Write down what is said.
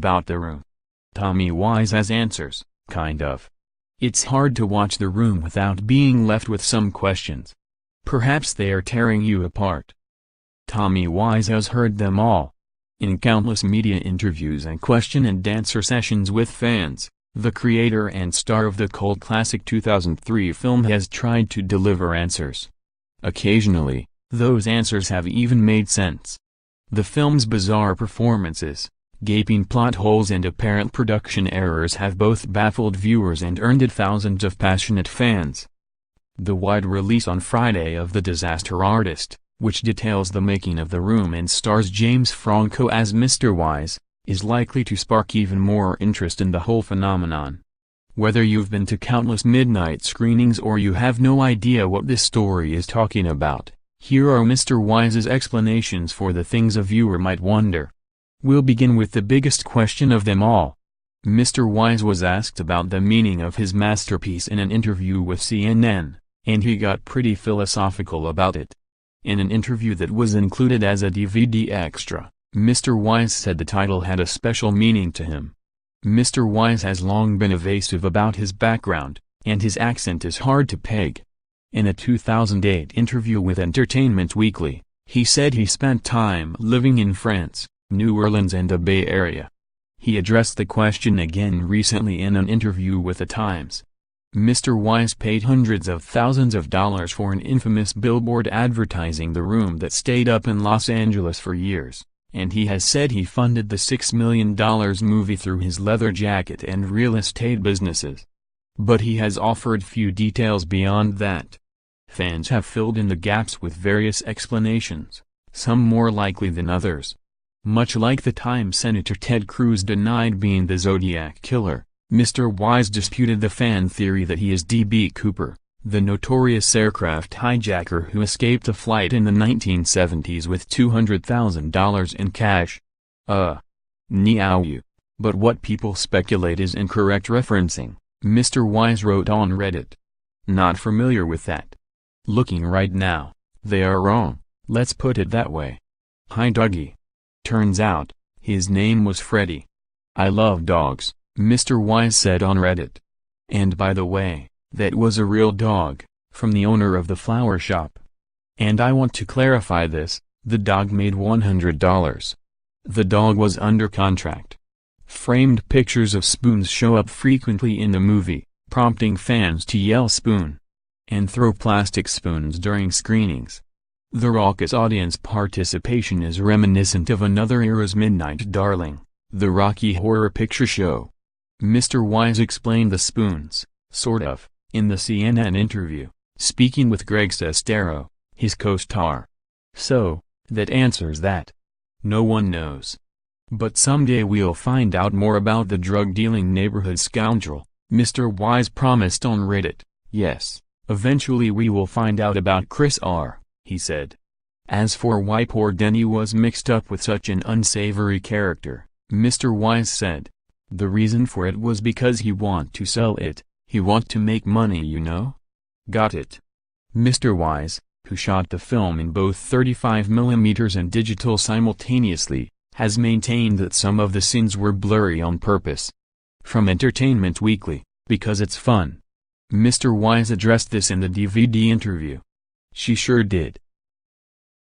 about The Room? Tommy Wise has answers, kind of. It's hard to watch The Room without being left with some questions. Perhaps they are tearing you apart. Tommy Wise has heard them all. In countless media interviews and question-and-answer sessions with fans, the creator and star of the cult classic 2003 film has tried to deliver answers. Occasionally, those answers have even made sense. The film's bizarre performances, gaping plot holes and apparent production errors have both baffled viewers and earned it thousands of passionate fans. The wide release on Friday of The Disaster Artist, which details the making of The Room and stars James Franco as Mr. Wise, is likely to spark even more interest in the whole phenomenon. Whether you've been to countless midnight screenings or you have no idea what this story is talking about, here are Mr. Wise's explanations for the things a viewer might wonder. We'll begin with the biggest question of them all. Mr. Wise was asked about the meaning of his masterpiece in an interview with CNN, and he got pretty philosophical about it. In an interview that was included as a DVD extra, Mr. Wise said the title had a special meaning to him. Mr. Wise has long been evasive about his background, and his accent is hard to peg. In a 2008 interview with Entertainment Weekly, he said he spent time living in France, New Orleans and the Bay Area. He addressed the question again recently in an interview with The Times. Mr. Wise paid hundreds of thousands of dollars for an infamous billboard advertising The Room that stayed up in Los Angeles for years, and he has said he funded the $6 million movie through his leather jacket and real estate businesses. But he has offered few details beyond that. Fans have filled in the gaps with various explanations, some more likely than others. Much like the time Senator Ted Cruz denied being the Zodiac Killer, Mr. Wise disputed the fan theory that he is D.B. Cooper, the notorious aircraft hijacker who escaped a flight in the 1970s with $200,000 in cash. Meow. But what people speculate is incorrect referencing, Mr. Wise wrote on Reddit. Not familiar with that. Looking right now, they are wrong, let's put it that way. Hi Dougie. Turns out, his name was Freddy. I love dogs, Mr. Wise said on Reddit. And by the way, that was a real dog, from the owner of the flower shop. And I want to clarify this, the dog made $100. The dog was under contract. Framed pictures of spoons show up frequently in the movie, prompting fans to yell "spoon" and throw plastic spoons during screenings. The raucous audience participation is reminiscent of another era's midnight darling, the Rocky Horror Picture Show. Mr. Wise explained the spoons, sort of, in the CNN interview, speaking with Greg Sestero, his co-star. So, that answers that. No one knows. But someday we'll find out more about the drug-dealing neighborhood scoundrel, Mr. Wise promised on Reddit. Yes, eventually we will find out about Chris R., he said. As for why poor Denny was mixed up with such an unsavory character, Mr. Wise said, the reason for it was because he want to sell it, he want to make money, you know? Got it. Mr. Wise, who shot the film in both 35mm and digital simultaneously, has maintained that some of the scenes were blurry on purpose. From Entertainment Weekly, because it's fun. Mr. Wise addressed this in the DVD interview. She sure did.